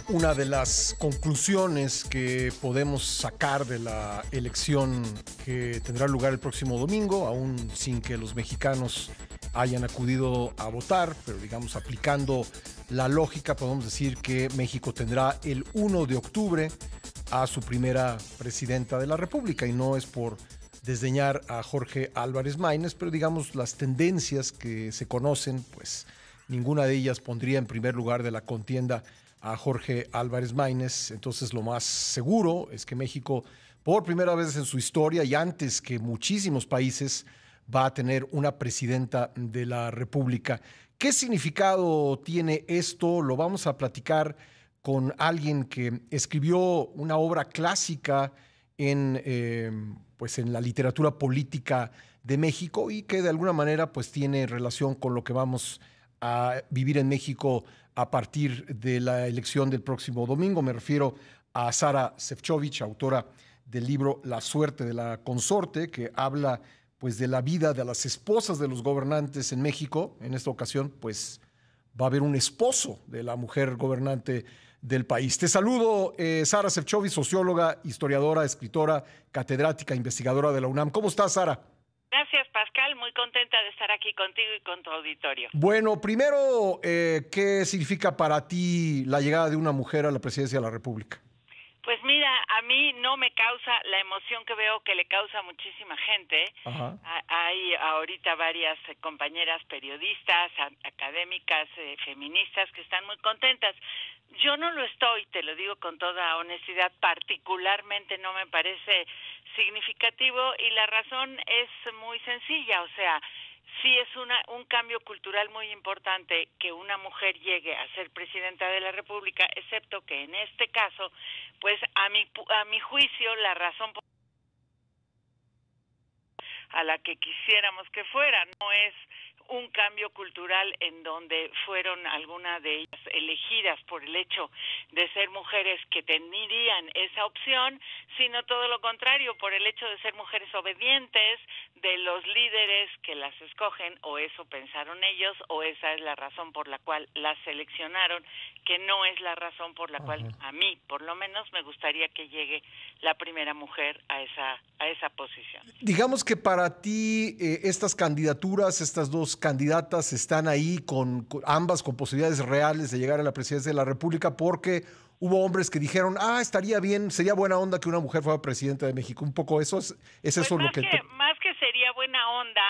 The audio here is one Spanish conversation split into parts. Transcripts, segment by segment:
Una de las conclusiones que podemos sacar de la elección que tendrá lugar el próximo domingo, aún sin que los mexicanos hayan acudido a votar, pero digamos aplicando la lógica, podemos decir que México tendrá el 1 de octubre a su primera presidenta de la República, y no es por desdeñar a Jorge Álvarez Maínez, pero digamos las tendencias que se conocen, pues ninguna de ellas pondría en primer lugar de la contienda a Jorge Álvarez Maínez. Entonces lo más seguro es que México, por primera vez en su historia y antes que muchísimos países, va a tener una presidenta de la República. ¿Qué significado tiene esto? Lo vamos a platicar con alguien que escribió una obra clásica pues en la literatura política de México y que de alguna manera pues tiene relación con lo que vamos a vivir en México a partir de la elección del próximo domingo. Me refiero a Sara Sefcovic, autora del libro La suerte de la consorte, que habla pues de la vida de las esposas de los gobernantes en México. En esta ocasión pues va a haber un esposo de la mujer gobernante del país. Te saludo, Sara Sefcovic, socióloga, historiadora, escritora, catedrática, investigadora de la UNAM. ¿Cómo estás, Sara? Gracias, Pascal. Muy contenta de estar aquí contigo y con tu auditorio. Bueno, primero, ¿qué significa para ti la llegada de una mujer a la presidencia de la República? Pues mira, a mí no me causa la emoción que veo que le causa a muchísima gente. Ajá. Hay ahorita varias compañeras periodistas, académicas, feministas que están muy contentas. Yo no lo estoy, te lo digo con toda honestidad, particularmente no me parece significativo y la razón es muy sencilla, o sea, sí es un cambio cultural muy importante que una mujer llegue a ser presidenta de la República, excepto que en este caso, pues a mi juicio, la razón a la que quisiéramos que fuera no es un cambio cultural en donde fueron algunas de ellas elegidas por el hecho de ser mujeres que tendrían esa opción, sino todo lo contrario, por el hecho de ser mujeres obedientes de los líderes que las escogen, o eso pensaron ellos, o esa es la razón por la cual las seleccionaron, que no es la razón por la cual a mí, por lo menos, me gustaría que llegue la primera mujer a esa posición. Digamos que para ti estas candidaturas, estas dos candidatas están ahí ambas con posibilidades reales de llegar a la presidencia de la República, porque hubo hombres que dijeron, estaría bien, sería buena onda que una mujer fuera presidenta de México. Un poco eso es pues eso lo que... Más que sería buena onda,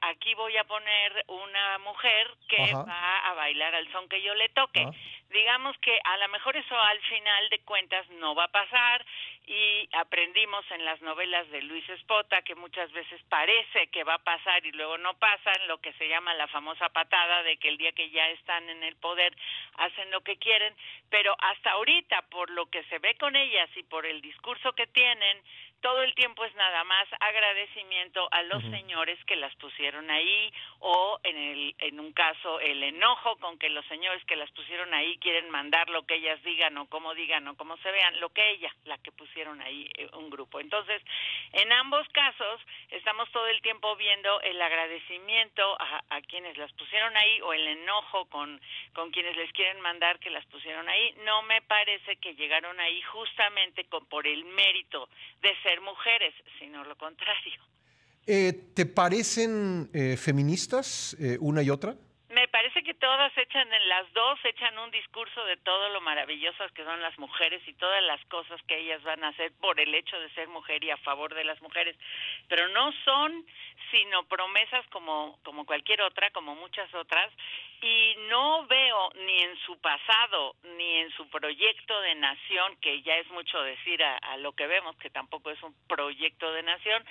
aquí voy a poner una mujer que va a bailar al son que yo le toque. Digamos que a lo mejor eso al final de cuentas no va a pasar, y aprendimos en las novelas de Luis Espota que muchas veces parece que va a pasar y luego no pasa, en lo que se llama la famosa patada de que el día que ya están en el poder hacen lo que quieren, pero hasta ahorita, por lo que se ve con ellas y por el discurso que tienen, todo el tiempo es nada más agradecimiento a los señores que las pusieron ahí, o en un caso el enojo con que los señores que las pusieron ahí quieren mandar lo que ellas digan o cómo se vean, lo que la que pusieron ahí un grupo. Entonces, en ambos casos estamos todo el tiempo viendo el agradecimiento a quienes las pusieron ahí, o el enojo con quienes les quieren mandar que las pusieron ahí. No me parece que llegaron ahí justamente por el mérito de ser mujeres, sino lo contrario. ¿Te parecen feministas una y otra? Me parece que las dos echan un discurso de todo lo maravillosas que son las mujeres y todas las cosas que ellas van a hacer por el hecho de ser mujer y a favor de las mujeres, pero no son sino promesas como cualquier otra, como muchas otras, y no veo ni en su pasado ni en su proyecto de nación, que ya es mucho decir a lo que vemos, que tampoco es un proyecto de nación,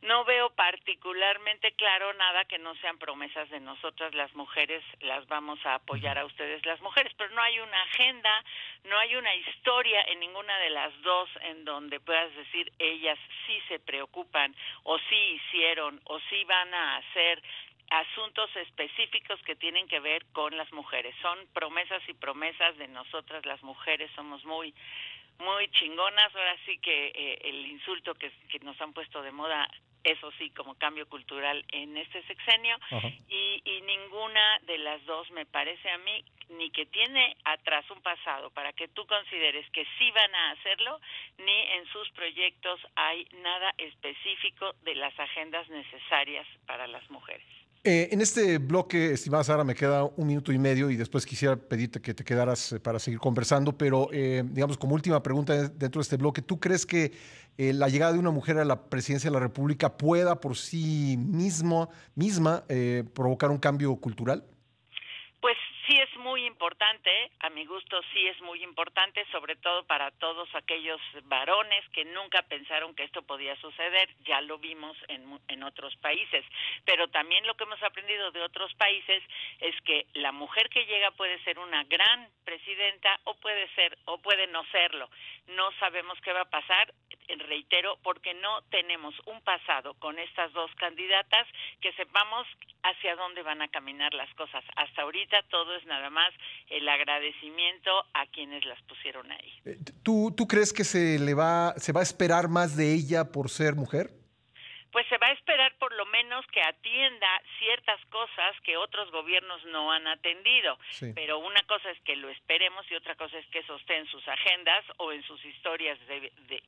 no veo particularmente claro nada que no sean promesas de nosotras las mujeres, las vamos a apoyar a ustedes las mujeres, pero no hay una agenda, no hay una historia en ninguna de las dos en donde puedas decir ellas sí se preocupan, o sí hicieron, o sí van a hacer asuntos específicos que tienen que ver con las mujeres. Son promesas y promesas de nosotras las mujeres, somos muy chingonas. Ahora sí que el insulto que nos han puesto de moda, eso sí, como cambio cultural en este sexenio, y ninguna de las dos me parece a mí ni que tiene atrás un pasado para que tú consideres que sí van a hacerlo, ni en sus proyectos hay nada específico de las agendas necesarias para las mujeres. En este bloque, estimada Sara, me queda 1 minuto y medio y después quisiera pedirte que te quedaras para seguir conversando, pero digamos como última pregunta dentro de este bloque, ¿tú crees que la llegada de una mujer a la presidencia de la República pueda por sí misma provocar un cambio cultural? Pues sí es muy importante, a mi gusto sí es muy importante, sobre todo para todos aquellos varones que nunca pensaron que esto podía suceder, ya lo vimos en otros países, pero también lo que hemos aprendido de otros países es que la mujer que llega puede ser una gran presidenta o puede no serlo. No sabemos qué va a pasar, reitero, porque no tenemos un pasado con estas dos candidatas que sepamos hacia dónde van a caminar las cosas. Hasta ahorita todo es nada más el agradecimiento a quienes las pusieron ahí. ¿Tú crees que se va a esperar más de ella por ser mujer? Pues se va a esperar por lo menos que atienda ciertas cosas que otros gobiernos no han atendido. Sí. Pero una cosa es que lo esperemos y otra cosa es que eso esté en sus agendas o en sus historias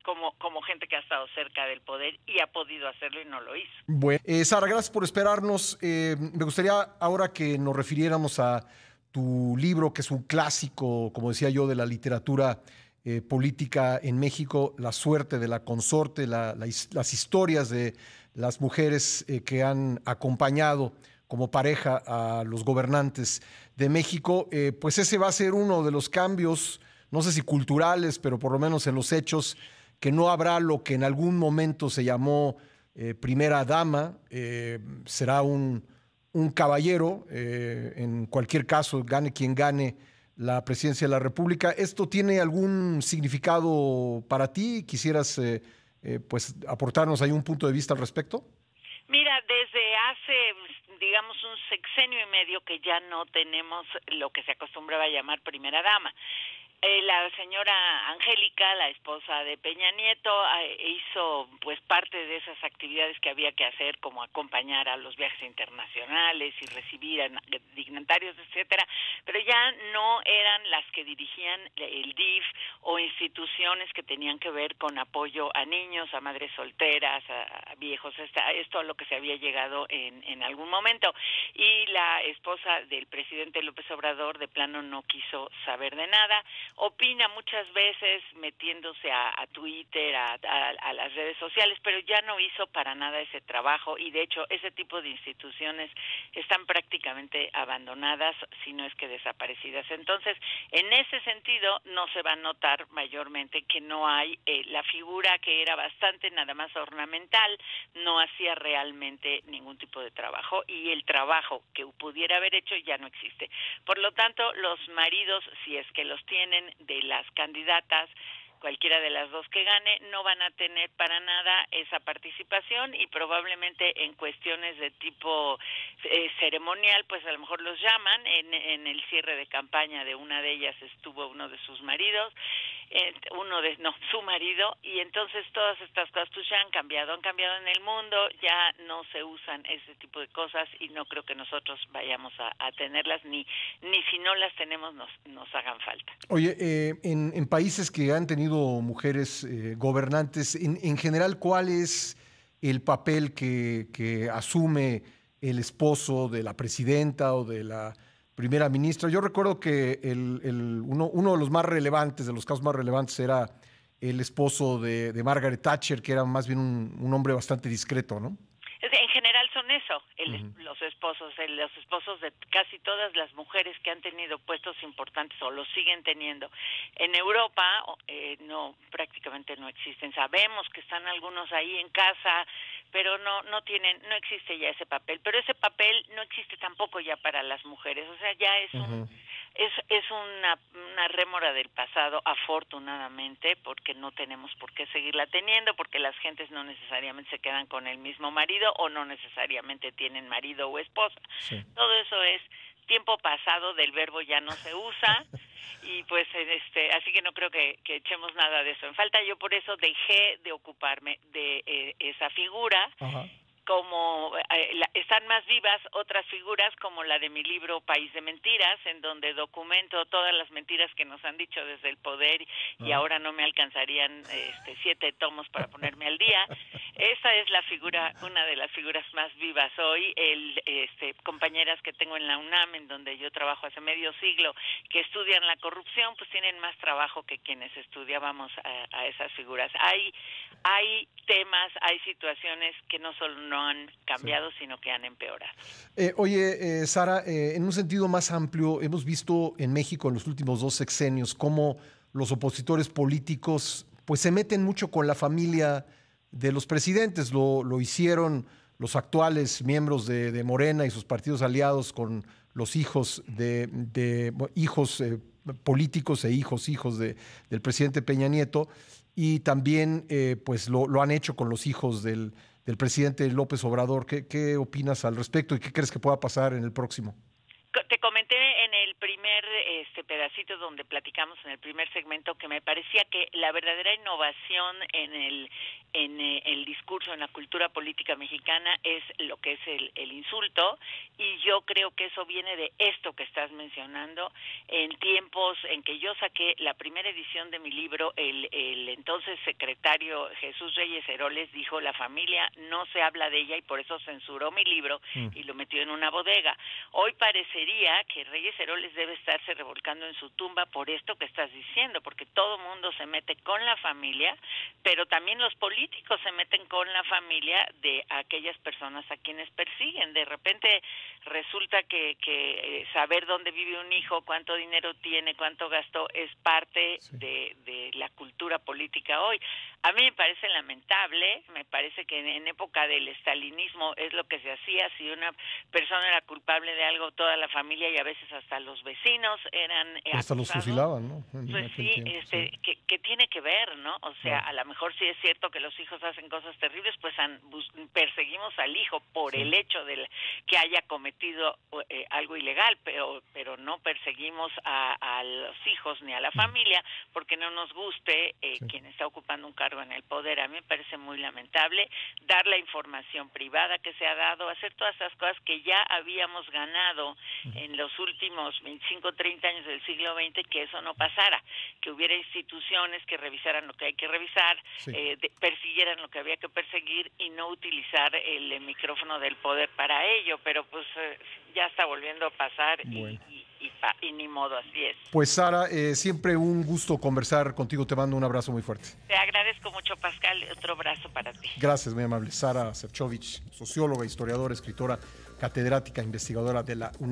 como gente que ha estado cerca del poder y ha podido hacerlo y no lo hizo. Bueno, Sara, gracias por esperarnos. Me gustaría ahora que nos refiriéramos a tu libro, que es un clásico, como decía yo, de la literatura política en México, La suerte de la consorte, las historias de las mujeres que han acompañado como pareja a los gobernantes de México. Pues ese va a ser uno de los cambios, no sé si culturales, pero por lo menos en los hechos, que no habrá lo que en algún momento se llamó primera dama, será un caballero, en cualquier caso, gane quien gane la presidencia de la República. ¿Esto tiene algún significado para ti? ¿Quisieras pues aportarnos ahí un punto de vista al respecto? Mira, desde hace, digamos, un sexenio y medio que ya no tenemos lo que se acostumbraba a llamar primera dama. La señora Angélica, la esposa de Peña Nieto, hizo pues parte de esas actividades que había que hacer, como acompañar a los viajes internacionales y recibir a dignatarios, etcétera, pero ya no eran las que dirigían el DIF o instituciones que tenían que ver con apoyo a niños, a madres solteras, a viejos, esto a lo que se había llegado en algún momento. Y la esposa del presidente López Obrador de plano no quiso saber de nada. Opina muchas veces metiéndose a Twitter, a las redes sociales, pero ya no hizo para nada ese trabajo y de hecho ese tipo de instituciones están prácticamente abandonadas, si no es que desaparecidas. Entonces, en ese sentido no se va a notar mayormente que no hay la figura que era bastante nada más ornamental, no hacía realmente ningún tipo de trabajo y el trabajo que pudiera haber hecho ya no existe. Por lo tanto, los maridos, si es que los tienen, de las candidatas, cualquiera de las dos que gane, no van a tener para nada esa participación y probablemente en cuestiones de tipo ceremonial, pues a lo mejor los llaman. En el cierre de campaña de una de ellas estuvo uno de sus maridos, su marido, y entonces todas estas cosas pues ya han cambiado en el mundo, ya no se usan ese tipo de cosas y no creo que nosotros vayamos a tenerlas, ni si no las tenemos nos hagan falta. Oye, en países que han tenido mujeres gobernantes, en general, ¿cuál es el papel que asume el esposo de la presidenta o de la primera ministra? Yo recuerdo que uno de los más relevantes, de los casos más relevantes, era el esposo de Margaret Thatcher, que era más bien un hombre bastante discreto, ¿no? En general son eso, los esposos de casi todas las mujeres que han tenido puestos importantes o los siguen teniendo. En Europa prácticamente no existen. Sabemos que están algunos ahí en casa, pero no existe ya ese papel. Pero ese papel no existe tampoco ya para las mujeres. O sea, ya es una rémora del pasado, afortunadamente, porque no tenemos por qué seguirla teniendo, porque las gentes no necesariamente se quedan con el mismo marido o no necesariamente tienen marido o esposa. Sí. Todo eso es tiempo pasado, del verbo ya no se usa y pues así que no creo que echemos nada de eso en falta. Yo por eso dejé de ocuparme de esa figura. Ajá. como están más vivas otras figuras como la de mi libro País de Mentiras, en donde documento todas las mentiras que nos han dicho desde el poder y ahora no me alcanzarían 7 tomos para ponerme al día. Esa es la figura, una de las figuras más vivas hoy. Compañeras que tengo en la UNAM, en donde yo trabajo hace medio siglo, que estudian la corrupción, pues tienen más trabajo que quienes estudiábamos a esas figuras. Hay temas, hay situaciones que no solo no han cambiado, sino que han empeorado. Oye, Sara, en un sentido más amplio, hemos visto en México en los últimos 2 sexenios cómo los opositores políticos pues se meten mucho con la familia de los presidentes. Lo hicieron los actuales miembros de Morena y sus partidos aliados con los hijos hijos políticos e hijos del presidente Peña Nieto, y también pues lo han hecho con los hijos del presidente López Obrador. ¿Qué opinas al respecto y qué crees que pueda pasar en el próximo? Te comenté en el primer pedacito donde platicamos en el primer segmento que me parecía que la verdadera innovación en el discurso, en la cultura política mexicana, es lo que es el insulto, y yo creo que eso viene de esto que estás mencionando. En tiempos en que yo saqué la primera edición de mi libro, el entonces secretario Jesús Reyes Heroles dijo: la familia no se habla de ella, y por eso censuró mi libro y lo metió en una bodega. Hoy parecería que Reyes Heroles debe estarse revolcando en su tumba por esto que estás diciendo, porque todo mundo se mete con la familia, pero también los políticos se meten con la familia de aquellas personas a quienes persiguen. De repente resulta que saber dónde vive un hijo, cuánto dinero tiene, cuánto gastó, es parte de la cultura política hoy. A mí me parece lamentable, me parece que en época del estalinismo es lo que se hacía. Si una persona era culpable de algo, toda la familia y a veces hasta los vecinos eran hasta acusados. Los fusilaban, ¿no? Pues sí, que tiene que ver, ¿no? O sea, a lo mejor sí es cierto que los hijos hacen cosas terribles, pues perseguimos al hijo por el hecho de que haya cometido algo ilegal, pero no perseguimos a los hijos ni a la familia porque no nos guste quien está ocupando un cargo en el poder. A mí me parece muy lamentable dar la información privada que se ha dado, hacer todas esas cosas que ya habíamos ganado en los últimos 25, 30 años del siglo XX, que eso no pasara, que hubiera instituciones que revisaran lo que hay que revisar, persiguieran lo que había que perseguir y no utilizar el micrófono del poder para ello, pero pues ya está volviendo a pasar. Bueno. Y ni modo, así es. Pues Sara, siempre un gusto conversar contigo, te mando un abrazo muy fuerte. Te agradezco mucho, Pascal, otro abrazo para ti. Gracias, muy amable. Sara Sefcovic, socióloga, historiadora, escritora, catedrática, investigadora de la UNAM.